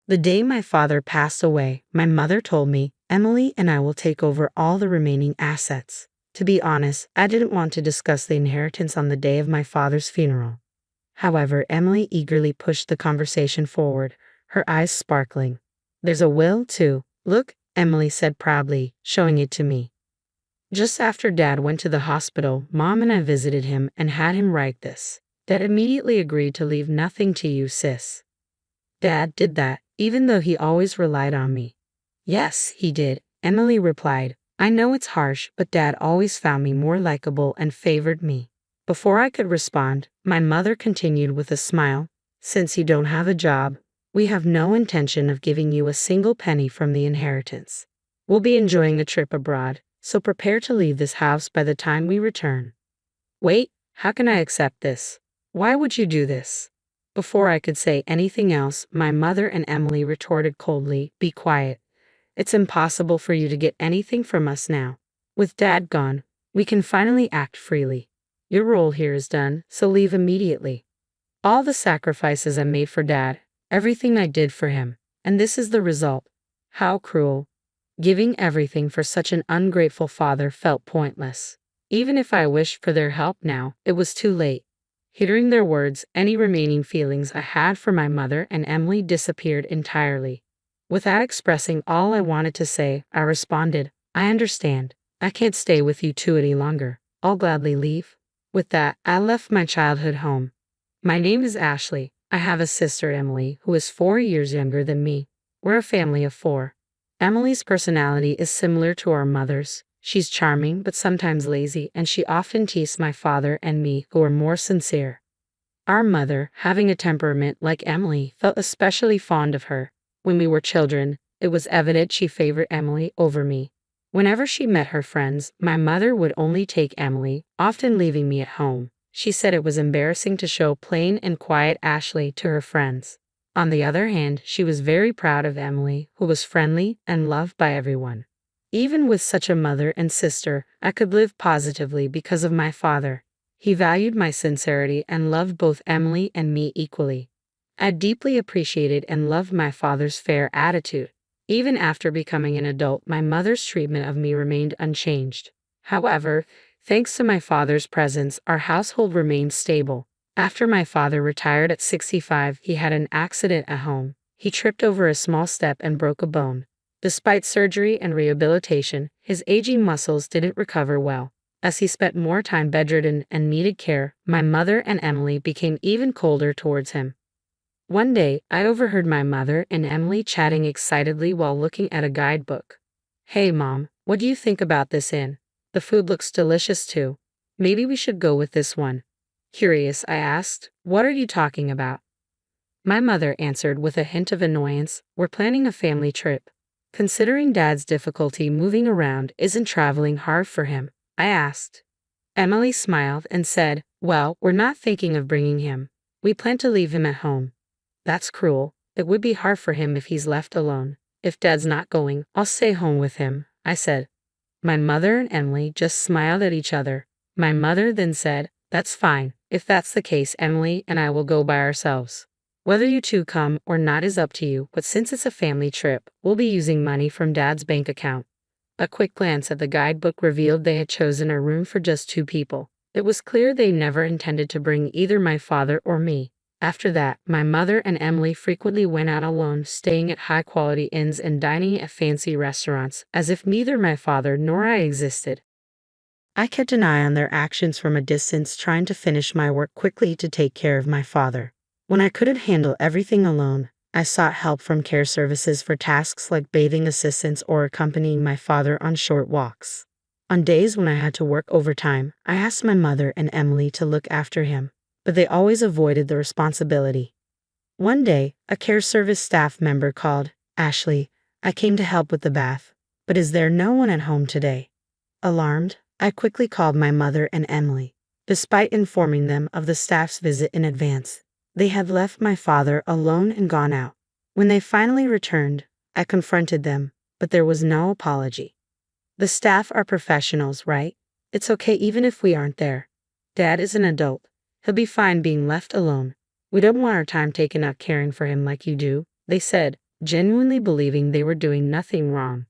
The day my father passed away, my mother told me, Emily and I will take over all the remaining assets. To be honest, I didn't want to discuss the inheritance on the day of my father's funeral. However, Emily eagerly pushed the conversation forward, her eyes sparkling. There's a will, too. Look, Emily said proudly, showing it to me. Just after Dad went to the hospital, Mom and I visited him and had him write this. Dad immediately agreed to leave nothing to you, sis. Dad did that, even though he always relied on me. Yes, he did, Emily replied. I know it's harsh, but Dad always found me more likable and favored me. Before I could respond, my mother continued with a smile. Since you don't have a job, we have no intention of giving you a single penny from the inheritance. We'll be enjoying a trip abroad, so prepare to leave this house by the time we return. Wait, how can I accept this? Why would you do this? Before I could say anything else, my mother and Emily retorted coldly, Be quiet. It's impossible for you to get anything from us now. With Dad gone, we can finally act freely. Your role here is done, so leave immediately. All the sacrifices I made for Dad, everything I did for him, and this is the result. How cruel. Giving everything for such an ungrateful father felt pointless. Even if I wished for their help now, it was too late. Hearing their words, any remaining feelings I had for my mother and Emily disappeared entirely. Without expressing all I wanted to say, I responded, I understand. I can't stay with you two any longer. I'll gladly leave. With that, I left my childhood home. My name is Ashley. I have a sister, Emily, who is 4 years younger than me. We're a family of 4. Emily's personality is similar to our mother's. She's charming but sometimes lazy, and she often teased my father and me, who are more sincere. Our mother, having a temperament like Emily, felt especially fond of her. When we were children, it was evident she favored Emily over me. Whenever she met her friends, my mother would only take Emily, often leaving me at home. She said it was embarrassing to show plain and quiet Ashley to her friends. On the other hand, she was very proud of Emily, who was friendly and loved by everyone. Even with such a mother and sister, I could live positively because of my father. He valued my sincerity and loved both Emily and me equally. I deeply appreciated and loved my father's fair attitude. Even after becoming an adult, my mother's treatment of me remained unchanged. However, thanks to my father's presence, our household remained stable. After my father retired at 65, he had an accident at home. He tripped over a small step and broke a bone. Despite surgery and rehabilitation, his aging muscles didn't recover well. As he spent more time bedridden and needed care, my mother and Emily became even colder towards him. One day, I overheard my mother and Emily chatting excitedly while looking at a guidebook. Hey Mom, what do you think about this inn? The food looks delicious too. Maybe we should go with this one. Curious, I asked, what are you talking about? My mother answered with a hint of annoyance, we're planning a family trip. Considering Dad's difficulty moving around, isn't traveling hard for him? I asked. Emily smiled and said, well, we're not thinking of bringing him. We plan to leave him at home. That's cruel. It would be hard for him if he's left alone. If Dad's not going, I'll stay home with him, I said. My mother and Emily just smiled at each other. My mother then said, that's fine. If that's the case, Emily and I will go by ourselves. Whether you two come or not is up to you, but since it's a family trip, we'll be using money from Dad's bank account. A quick glance at the guidebook revealed they had chosen a room for just 2 people. It was clear they never intended to bring either my father or me. After that, my mother and Emily frequently went out alone, staying at high-quality inns and dining at fancy restaurants, as if neither my father nor I existed. I kept an eye on their actions from a distance, trying to finish my work quickly to take care of my father. When I couldn't handle everything alone, I sought help from care services for tasks like bathing assistance or accompanying my father on short walks. On days when I had to work overtime, I asked my mother and Emily to look after him, but they always avoided the responsibility. One day, a care service staff member called, Ashley, I came to help with the bath, but is there no one at home today? Alarmed, I quickly called my mother and Emily. Despite informing them of the staff's visit in advance, they had left my father alone and gone out. When they finally returned, I confronted them, but there was no apology. The staff are professionals, right? It's okay even if we aren't there. Dad is an adult. He'll be fine being left alone. We don't want our time taken up caring for him like you do, they said, genuinely believing they were doing nothing wrong.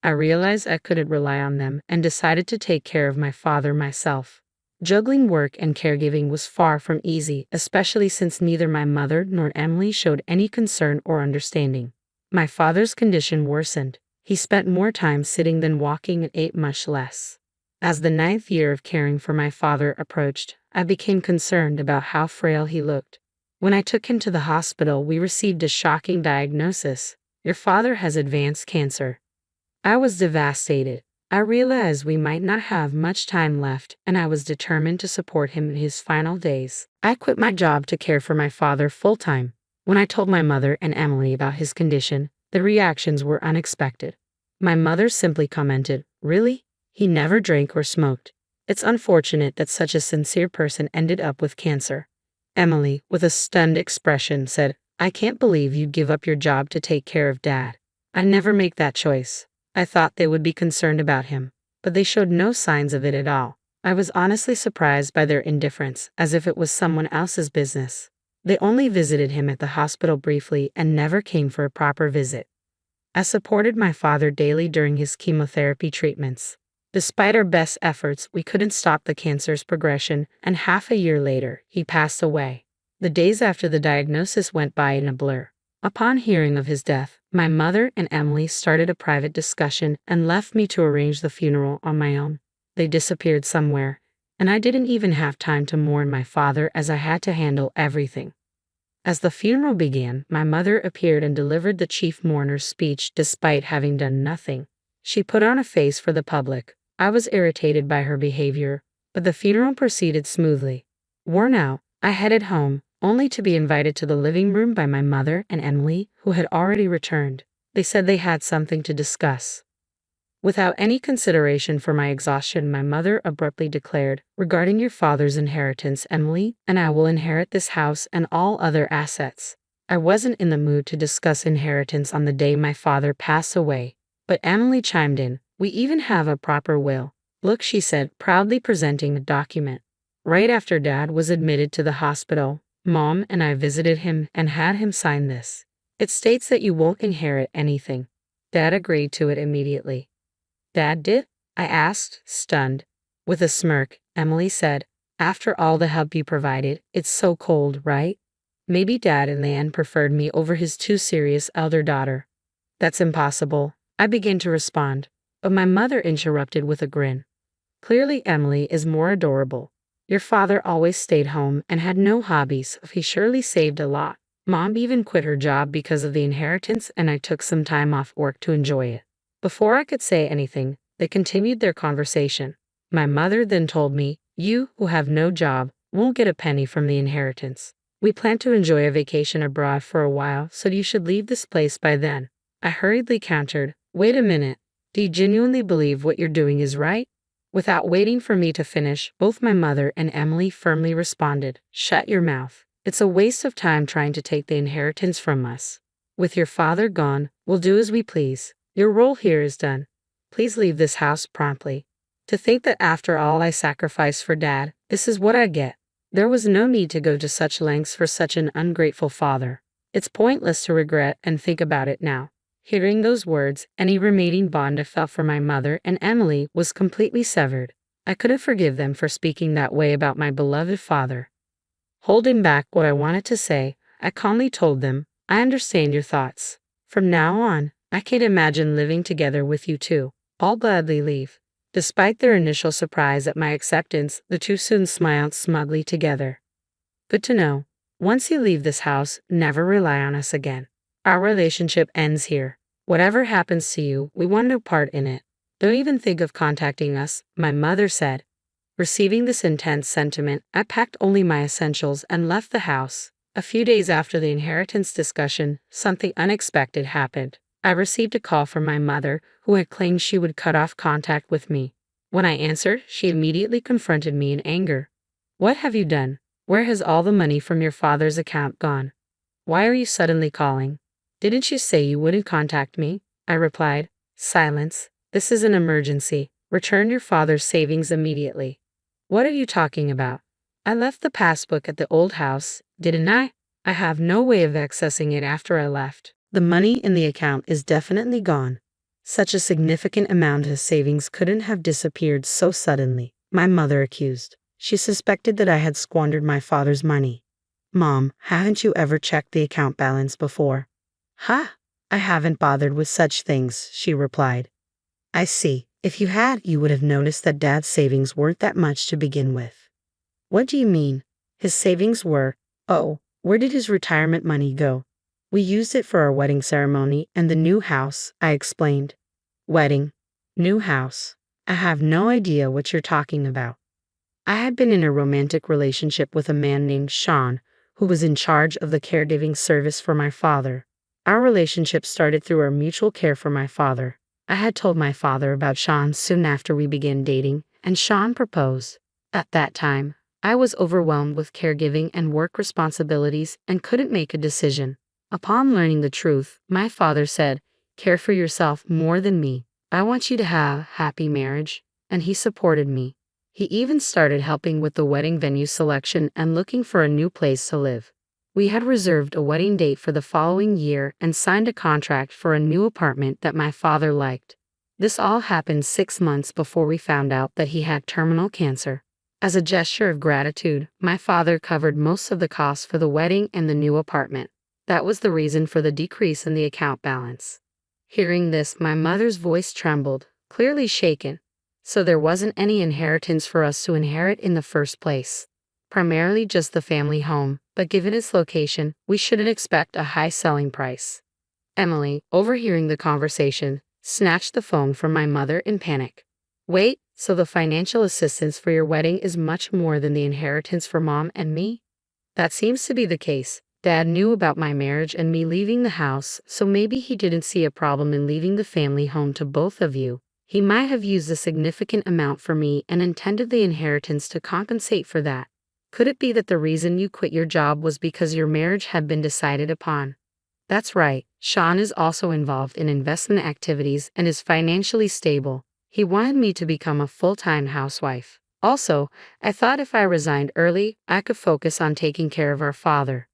I realized I couldn't rely on them and decided to take care of my father myself. Juggling work and caregiving was far from easy, especially since neither my mother nor Emily showed any concern or understanding. My father's condition worsened. He spent more time sitting than walking and ate much less. As the 9th year of caring for my father approached, I became concerned about how frail he looked. When I took him to the hospital, we received a shocking diagnosis. Your father has advanced cancer. I was devastated. I realized we might not have much time left, and I was determined to support him in his final days. I quit my job to care for my father full-time. When I told my mother and Emily about his condition, the reactions were unexpected. My mother simply commented, "Really? He never drank or smoked. It's unfortunate that such a sincere person ended up with cancer." Emily, with a stunned expression, said, "I can't believe you'd give up your job to take care of Dad. I'd never make that choice. I thought they would be concerned about him, but they showed no signs of it at all. I was honestly surprised by their indifference, as if it was someone else's business. They only visited him at the hospital briefly and never came for a proper visit. I supported my father daily during his chemotherapy treatments. Despite our best efforts, we couldn't stop the cancer's progression, and half a year later, he passed away. The days after the diagnosis went by in a blur. Upon hearing of his death, my mother and Emily started a private discussion and left me to arrange the funeral on my own. They disappeared somewhere, and I didn't even have time to mourn my father as I had to handle everything. As the funeral began, my mother appeared and delivered the chief mourner's speech despite having done nothing. She put on a face for the public. I was irritated by her behavior, but the funeral proceeded smoothly. Worn out, I headed home, only to be invited to the living room by my mother and Emily, who had already returned. They said they had something to discuss. Without any consideration for my exhaustion, my mother abruptly declared, "Regarding your father's inheritance, Emily and I will inherit this house and all other assets." I wasn't in the mood to discuss inheritance on the day my father passed away, but Emily chimed in, "We even have a proper will. Look," she said, proudly presenting the document. Right after Dad was admitted to the hospital, Mom and I visited him and had him sign this. It states that you won't inherit anything. Dad agreed to it immediately. "Dad did?" I asked, stunned. With a smirk, Emily said, "After all the help you provided, it's so cold, right? Maybe Dad in the end preferred me over his too serious elder daughter." "That's impossible," I began to respond, but my mother interrupted with a grin. "Clearly Emily is more adorable. Your father always stayed home and had no hobbies, so he surely saved a lot. Mom even quit her job because of the inheritance, and I took some time off work to enjoy it." Before I could say anything, they continued their conversation. My mother then told me, "You, who have no job, won't get a penny from the inheritance. We plan to enjoy a vacation abroad for a while, so you should leave this place by then." I hurriedly countered, "Wait a minute. Do you genuinely believe what you're doing is right?" Without waiting for me to finish, both my mother and Emily firmly responded, "Shut your mouth. It's a waste of time trying to take the inheritance from us. With your father gone, we'll do as we please. Your role here is done. Please leave this house promptly." To think that after all I sacrificed for Dad, this is what I get. There was no need to go to such lengths for such an ungrateful father. It's pointless to regret and think about it now. Hearing those words, any remaining bond I felt for my mother and Emily was completely severed. I couldn't forgive them for speaking that way about my beloved father. Holding back what I wanted to say, I calmly told them, "I understand your thoughts. From now on, I can't imagine living together with you two. I'll gladly leave." Despite their initial surprise at my acceptance, the two soon smiled smugly together. "Good to know. Once you leave this house, never rely on us again. Our relationship ends here. Whatever happens to you, we want no part in it. Don't even think of contacting us," my mother said. Receiving this intense sentiment, I packed only my essentials and left the house. A few days after the inheritance discussion, something unexpected happened. I received a call from my mother, who had claimed she would cut off contact with me. When I answered, she immediately confronted me in anger. "What have you done? Where has all the money from your father's account gone? Why are you suddenly calling? Didn't you say you wouldn't contact me?" I replied, "Silence. This is an emergency. Return your father's savings immediately." "What are you talking about? I left the passbook at the old house, didn't I? I have no way of accessing it after I left." The money in the account is definitely gone. Such a significant amount of savings couldn't have disappeared so suddenly, my mother accused. She suspected that I had squandered my father's money. Mom, haven't you ever checked the account balance before? Huh? I haven't bothered with such things, she replied. I see. If you had, you would have noticed that Dad's savings weren't that much to begin with. What do you mean? His savings were, oh, where did his retirement money go? We used it for our wedding ceremony and the new house, I explained. Wedding? New house? I have no idea what you're talking about. I had been in a romantic relationship with a man named Sean, who was in charge of the caregiving service for my father. Our relationship started through our mutual care for my father. I had told my father about Sean soon after we began dating, and Sean proposed. At that time, I was overwhelmed with caregiving and work responsibilities and couldn't make a decision. Upon learning the truth, my father said, "Care for yourself more than me. I want you to have a happy marriage," and he supported me. He even started helping with the wedding venue selection and looking for a new place to live. We had reserved a wedding date for the following year and signed a contract for a new apartment that my father liked. This all happened 6 months before we found out that he had terminal cancer. As a gesture of gratitude, my father covered most of the costs for the wedding and the new apartment. That was the reason for the decrease in the account balance. Hearing this, my mother's voice trembled, clearly shaken. So there wasn't any inheritance for us to inherit in the first place. Primarily just the family home, but given its location, we shouldn't expect a high selling price. Emily, overhearing the conversation, snatched the phone from my mother in panic. Wait, so the financial assistance for your wedding is much more than the inheritance for Mom and me? That seems to be the case. Dad knew about my marriage and me leaving the house, so maybe he didn't see a problem in leaving the family home to both of you. He might have used a significant amount for me and intended the inheritance to compensate for that. Could it be that the reason you quit your job was because your marriage had been decided upon? That's right, Sean is also involved in investment activities and is financially stable. He wanted me to become a full-time housewife. Also, I thought if I resigned early, I could focus on taking care of our father.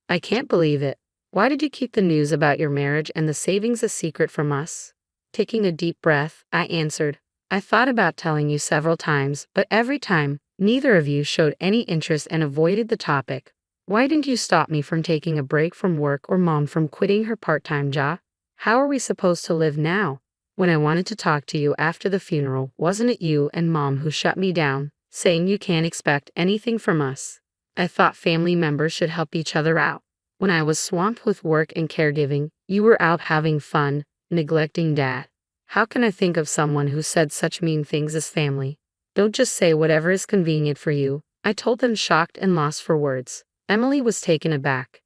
I can't believe it. Why did you keep the news about your marriage and the savings a secret from us? Taking a deep breath, I answered, I thought about telling you several times, but every time, neither of you showed any interest and avoided the topic. Why didn't you stop me from taking a break from work or Mom from quitting her part-time job? How are we supposed to live now? When I wanted to talk to you after the funeral, wasn't it you and Mom who shut me down, saying you can't expect anything from us? I thought family members should help each other out. When I was swamped with work and caregiving, you were out having fun, neglecting Dad. How can I think of someone who said such mean things as family? Don't just say whatever is convenient for you, I told them, shocked and lost for words. Emily was taken aback.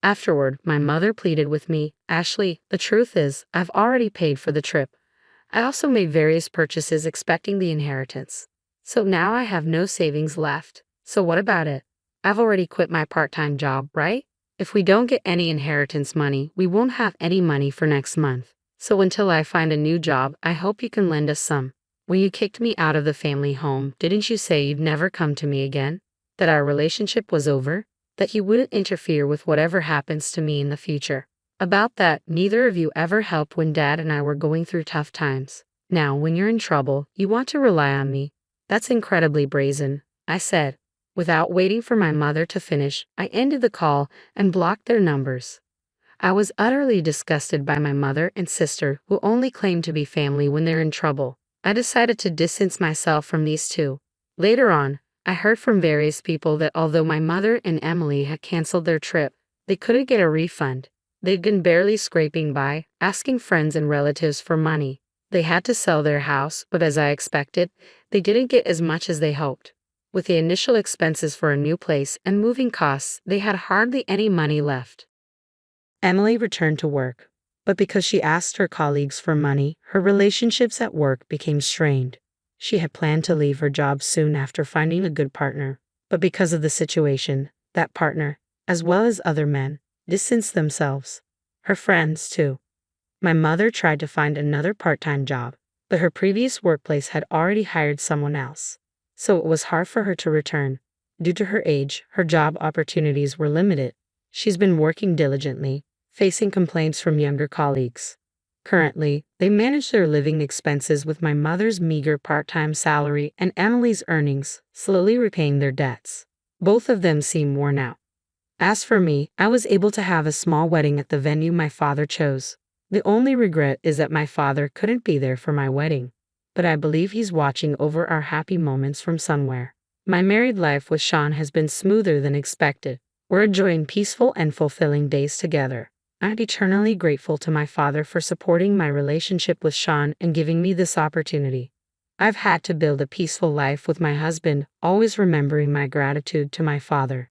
Afterward, my mother pleaded with me, Ashley, the truth is, I've already paid for the trip. I also made various purchases expecting the inheritance. So now I have no savings left. So what about it? I've already quit my part-time job, right? If we don't get any inheritance money, we won't have any money for next month. So until I find a new job, I hope you can lend us some. When you kicked me out of the family home, didn't you say you'd never come to me again? That our relationship was over? That you wouldn't interfere with whatever happens to me in the future? About that, neither of you ever helped when Dad and I were going through tough times. Now, when you're in trouble, you want to rely on me. That's incredibly brazen, I said. Without waiting for my mother to finish, I ended the call and blocked their numbers. I was utterly disgusted by my mother and sister, who only claim to be family when they're in trouble. I decided to distance myself from these two. Later on, I heard from various people that although my mother and Emily had canceled their trip, they couldn't get a refund. They'd been barely scraping by, asking friends and relatives for money. They had to sell their house, but as I expected, they didn't get as much as they hoped. With the initial expenses for a new place and moving costs, they had hardly any money left. Emily returned to work, but because she asked her colleagues for money, her relationships at work became strained. She had planned to leave her job soon after finding a good partner, but because of the situation, that partner, as well as other men, distanced themselves. Her friends, too. My mother tried to find another part-time job, but her previous workplace had already hired someone else. So it was hard for her to return. Due to her age, her job opportunities were limited. She's been working diligently, facing complaints from younger colleagues. Currently, they manage their living expenses with my mother's meager part-time salary and Emily's earnings, slowly repaying their debts. Both of them seem worn out. As for me, I was able to have a small wedding at the venue my father chose. The only regret is that my father couldn't be there for my wedding, but I believe he's watching over our happy moments from somewhere. My married life with Sean has been smoother than expected. We're enjoying peaceful and fulfilling days together. I'm eternally grateful to my father for supporting my relationship with Sean and giving me this opportunity. I've had to build a peaceful life with my husband, always remembering my gratitude to my father.